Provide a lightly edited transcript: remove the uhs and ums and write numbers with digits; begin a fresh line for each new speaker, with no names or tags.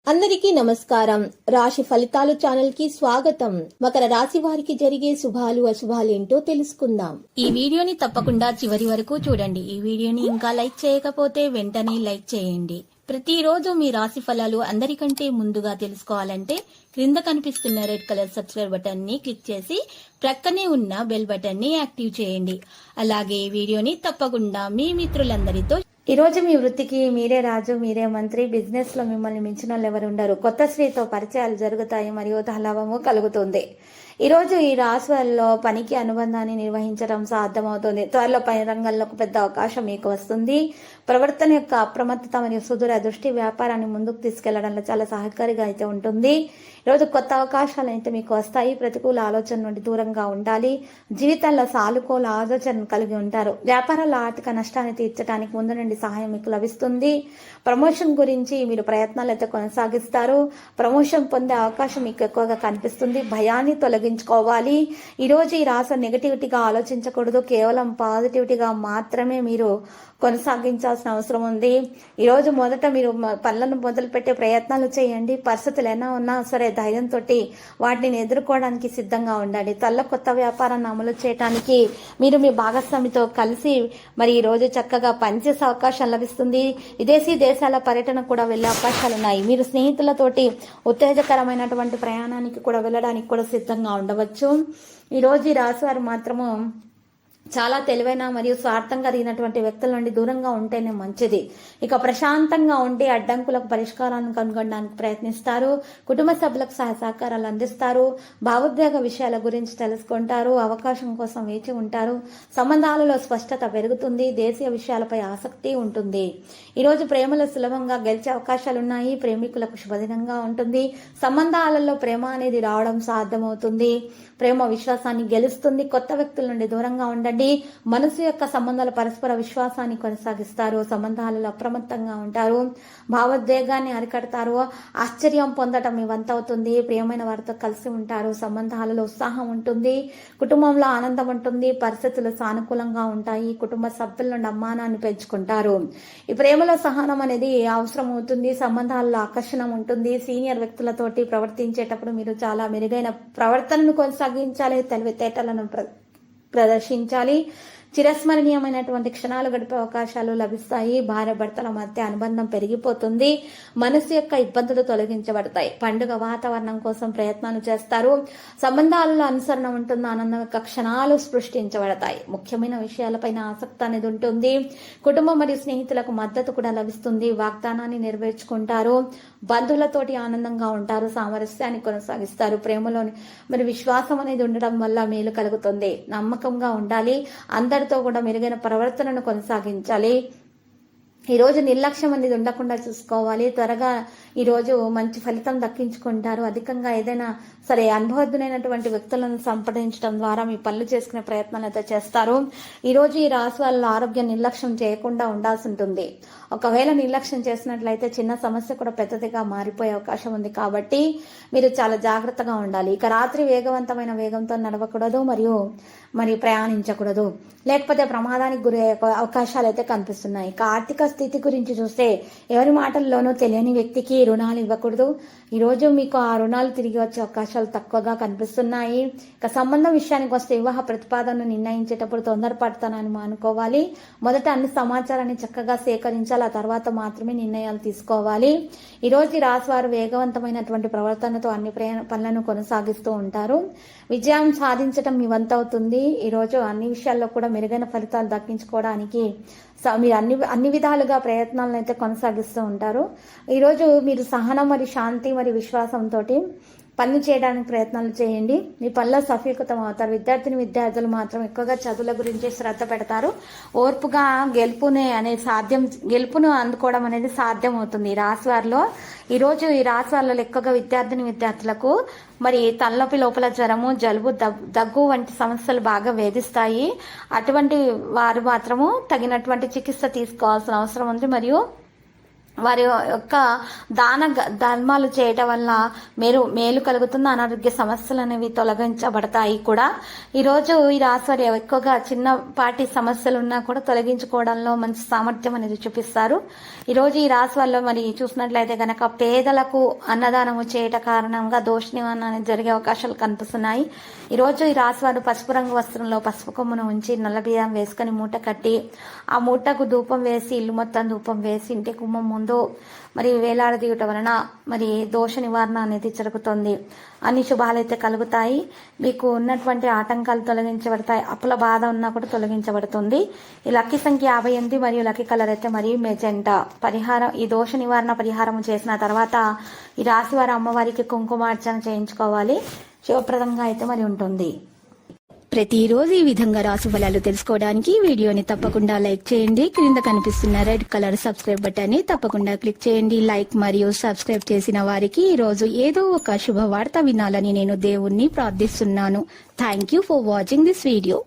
అందరికీ నమస్కారం. రాశి ఫలితాలు ఛానల్ కి స్వాగతం. మకర రాశి వారికి జరిగే శుభాలు అశుభాలేంటో తెలుసుకుందాం. ఈ వీడియోని తప్పకుండా చివరి వరకు చూడండి. ఈ వీడియోని ఇంకా లైక్ చేయకపోతే వెంటనే లైక్ చేయండి. ప్రతిరోజు మీ రాశి ఫలాలు అందరికంటే ముందుగా తెలుసుకోవాలంటే క్రింద కనిపిస్తున్న రెడ్ కలర్ సబ్స్క్రైబ్ బటన్ ని క్లిక్ చేసి ప్రక్కనే ఉన్న బెల్ బటన్ ని యాక్టివ్ చేయండి. అలాగే ఈ వీడియోని తప్పకుండా మీ మిత్రులందరితో
ఈ రోజు మీ వృత్తికి మీరే రాజు, మీరే మంత్రి. బిజినెస్ లో మిమ్మల్ని మించిన వాళ్ళు ఎవరు ఉండరు. కొత్త స్త్రీతో పరిచయాలు జరుగుతాయి మరియు ధనలాభము కలుగుతుంది. ఈ రోజు ఈ రాశుల్లో పనికి అనుబంధాన్ని నిర్వహించడం సాధ్యమవుతుంది. త్వరలో పని రంగంలోకి పెద్ద అవకాశం మీకు వస్తుంది. ప్రవర్తన యొక్క అప్రమత్తత మరియు సుదూర దృష్టి వ్యాపారాన్ని ముందుకు తీసుకెళ్లడంలో చాలా సహకారిగా అయితే ఉంటుంది. ఈరోజు కొత్త అవకాశాలు అయితే మీకు వస్తాయి. ప్రతికూల ఆలోచన నుండి దూరంగా ఉండాలి. జీవితంలో సానుకూల ఆలోచన కలిగి ఉంటారు. వ్యాపారాల్లో ఆర్థిక నష్టాన్ని తీర్చడానికి ముందు నుండి సహాయం మీకు లభిస్తుంది. ప్రమోషన్ గురించి మీరు ప్రయత్నాలు అయితే కొనసాగిస్తారు. ప్రమోషన్ పొందే అవకాశం మీకు ఎక్కువగా కనిపిస్తుంది. భయాన్ని తొలగించుకోవాలి. ఈరోజు ఈ రాశి నెగటివిటీగా ఆలోచించకూడదు. కేవలం పాజిటివిటీగా మాత్రమే మీరు కొనసాగించాల్సిన అవసరం ఉంది. ఈరోజు మొదట మీరు పనులను మొదలు పెట్టే ప్రయత్నాలు చేయండి. పరిస్థితులు ఎలా ఉన్నా సరే ధైర్యంతో వాటిని ఎదుర్కోవడానికి సిద్ధంగా ఉండండి. కొత్త వ్యాపారాన్ని అమలు చేయడానికి మీరు మీ భాగస్వామితో కలిసి మరి ఈ రోజు చక్కగా పనిచేసే అవకాశం లభిస్తుంది. విదేశీ దేశాల పర్యటన కూడా వెళ్లే అవకాశాలు ఉన్నాయి. మీరు స్నేహితులతోటి ఉత్తేజకరమైనటువంటి ప్రయాణానికి కూడా వెళ్ళడానికి కూడా సిద్ధంగా ఉండవచ్చు. ఈ రోజు ఈ రాశి వారు మాత్రము చాలా తెలివైన మరియు స్వార్థంగా కలిగినటువంటి వ్యక్తుల నుండి దూరంగా ఉంటేనే మంచిది. ఇక ప్రశాంతంగా ఉండి అడ్డంకులకు పరిష్కారాన్ని కనుగొనడానికి ప్రయత్నిస్తారు. కుటుంబ సభ్యులకు సహకారాలు అందిస్తారు. భావోద్వేగ విషయాల గురించి తెలుసుకుంటారు. అవకాశం కోసం వేచి ఉంటారు. సంబంధాలలో స్పష్టత పెరుగుతుంది. దేశీయ విషయాలపై ఆసక్తి ఉంటుంది. ఈరోజు ప్రేమలో సులభంగా గెలిచే అవకాశాలున్నాయి. ప్రేమికులకు శుభదినంగా ఉంటుంది. సంబంధాలలో ప్రేమ అనేది రావడం సాధ్యమవుతుంది. ప్రేమ విశ్వాసాన్ని గెలుస్తుంది. కొత్త వ్యక్తుల నుండి దూరంగా ఉండండి. మనసు యొక్క సంబంధాల పరస్పర విశ్వాసాన్ని కొనసాగిస్తారు. సంబంధాలలో అప్రమత్తంగా ఉంటారు. భావోద్వేగాన్ని అరికడతారు. ఆశ్చర్యం పొందడం మీ వంతవుతుంది. ప్రియమైన వారితో కలిసి ఉంటారు. సంబంధాలలో ఉత్సాహం ఉంటుంది. కుటుంబంలో ఆనందం ఉంటుంది. పరిస్థితులు సానుకూలంగా ఉంటాయి. కుటుంబ సభ్యుల నుండి అమ్మానాన్ని పెంచుకుంటారు. ఈ ప్రేమలో సహనం అనేది అవసరం అవుతుంది. సంబంధాలలో ఆకర్షణ ఉంటుంది. సీనియర్ వ్యక్తులతోటి ప్రవర్తించేటప్పుడు మీరు చాలా మెరుగైన ప్రవర్తనను కొనసాగించాలి. తెలివితేటలను ప్రదర్శించాలి. చిరస్మరణీయమైనటువంటి క్షణాలు గడిపే అవకాశాలు లభిస్తాయి. భార్య భర్తల మధ్య అనుబంధం పెరిగిపోతుంది. మనసు యొక్క ఇబ్బందులు తొలగించబడతాయి. పండుగ వాతావరణం కోసం ప్రయత్నాలు చేస్తారు. సంబంధాలలో అనుసరణ ఉంటుంది. ఆనందం యొక్క క్షణాలు సృష్టించబడతాయి. ముఖ్యమైన విషయాలపైన ఆసక్తి అనేది ఉంటుంది. కుటుంబం మరియు స్నేహితులకు మద్దతు కూడా లభిస్తుంది. వాగ్దానాన్ని నెరవేర్చుకుంటారు. బంధువులతోటి ఆనందంగా ఉంటారు. సామరస్యాన్ని కొనసాగిస్తారు. ప్రేమలోని మరి విశ్వాసం అనేది ఉండడం వల్ల మేలు కలుగుతుంది. నమ్మకంగా ఉండాలి. అందరితో కూడా మెరుగైన ప్రవర్తనను కొనసాగించాలి. ఈరోజు నిర్లక్ష్యం అనేది ఉండకుండా చూసుకోవాలి. త్వరగా ఈరోజు మంచి ఫలితం దక్కించుకుంటారు. అధికంగా ఏదైనా సరే అనుభవజ్ఞులైనటువంటి వ్యక్తులను సంప్రదించడం ద్వారా మీ పనులు చేసుకునే ప్రయత్నాలు అయితే చేస్తారు. ఈరోజు ఈ రాశి వాళ్ళ ఆరోగ్యం నిర్లక్ష్యం చేయకుండా ఉండాల్సి ఉంటుంది. ఒకవేళ నిర్లక్ష్యం చేసినట్లయితే చిన్న సమస్య కూడా పెద్దదిగా మారిపోయే అవకాశం ఉంది. కాబట్టి మీరు చాలా జాగ్రత్తగా ఉండాలి. ఇక రాత్రి వేగవంతమైన వేగంతో నడవకూడదు మరియు ప్రయాణించకూడదు. లేకపోతే ప్రమాదానికి గురయ్యే అవకాశాలు అయితే కనిపిస్తున్నాయి. ఇక ఆర్థిక స్థితి గురించి చూస్తే ఎవరి మాటల్లోనూ తెలియని వ్యక్తికి రుణాలు ఇవ్వకూడదు. ఈరోజు మీకు ఆ రుణాలు తిరిగి వచ్చే అవకాశాలు తక్కువగా కనిపిస్తున్నాయి. ఇక సంబంధం విషయానికి వస్తే వివాహ ప్రతిపాదనను నిర్ణయించేటప్పుడు తొందరపడతానని మానుకోవాలి. మొదట అన్ని సమాచారాన్ని చక్కగా సేకరించాలి. ఆ తర్వాత మాత్రమే నిర్ణయాలు తీసుకోవాలి. ఈరోజు రాశి వారు వేగవంతమైనటువంటి ప్రవర్తనతో అన్ని పనులను కొనసాగిస్తూ ఉంటారు. విజయం సాధించడం మీ వంతవుతుంది. ఈరోజు అన్ని విషయాల్లో కూడా మెరుగైన ఫలితాలు దక్కించుకోవడానికి మీరు అన్ని విధాలుగా ప్రయత్నాలను అయితే కొనసాగిస్తూ ఉంటారు. ఈరోజు మీరు సహనం మరియు శాంతి మరియు విశ్వాసంతో పనులు చేయడానికి ప్రయత్నాలు చేయండి. మీ పనిలో సఫలీకృతం అవుతారు. విద్యార్థులు మాత్రం ఎక్కువగా చదువుల గురించి శ్రద్ధ పెడతారు. ఓర్పుగా గెలుపును అందుకోవడం అనేది సాధ్యం అవుతుంది. ఈ రాశి వారిలో ఈరోజు ఈ రాశి వారిలో ఎక్కువగా విద్యార్థులకు మరి తలనొప్పి, లోపల జ్వరము, జలుబు, దగ్గు వంటి సమస్యలు బాగా వేధిస్తాయి. అటువంటి వారు మాత్రము తగినటువంటి చికిత్స తీసుకోవాల్సిన అవసరం ఉంది. మరియు వారి యొక్క ధర్మాలు చేయటం వల్ల మేలు కలుగుతుంది. అనారోగ్య సమస్యలు అనేవి తొలగించబడతాయి కూడా. ఈరోజు ఈ రాశి వారు ఎక్కువగా చిన్నపాటి సమస్యలు ఉన్నా కూడా తొలగించుకోవడంలో మంచి సామర్థ్యం అనేది చూపిస్తారు. ఈరోజు ఈ రాశి వారిలో మరి చూసినట్లయితే గనక పేదలకు అన్నదానము చేయట కారణంగా దోష నివారణ అనేది జరిగే అవకాశాలు కనిపిస్తున్నాయి. ఈరోజు ఈ రాశి వారు పసుపు రంగు వస్త్రంలో పసుపు కొమ్మును ఉంచి నల్ల బియ్యం వేసుకుని మూట కట్టి ఆ మూటకు ధూపం వేసి ఇల్లు మొత్తం ధూపం వేసి ఇంటి గుమ్మం ముందు మరి వేలాడదీయటం వలన మరి దోష నివారణ అనేది జరుగుతుంది. అన్ని శుభాలైతే కలుగుతాయి. మీకు ఉన్నటువంటి ఆటంకాలు తొలగించబడతాయి. అప్పుల బాధ ఉన్నా కూడా తొలగించబడుతుంది. ఈ లక్కీ సంఖ్య 58 మరియు లక్కీ కలర్ అయితే మరియు మెజెంటా. పరిహారం, ఈ దోష నివారణ పరిహారం చేసిన తర్వాత ఈ రాశి వారి అమ్మవారికి కుంకుమార్చన చేయించుకోవాలి. శివప్రదంగా అయితే మరి ఉంటుంది.
ప్రతిరోజు ఈ విధంగా రాశి ఫలాలు తెలుసుకోవడానికి వీడియోని తప్పకుండా లైక్ చేయండి. క్రింద కనిపిస్తున్న రెడ్ కలర్ సబ్స్క్రైబ్ బటన్ ని తప్పకుండా క్లిక్ చేయండి. లైక్ మరియు సబ్స్క్రైబ్ చేసిన వారికి ఈ రోజు ఏదో ఒక శుభవార్త వినాలని నేను దేవుణ్ణి ప్రార్థిస్తున్నాను. Thank you for watching this video.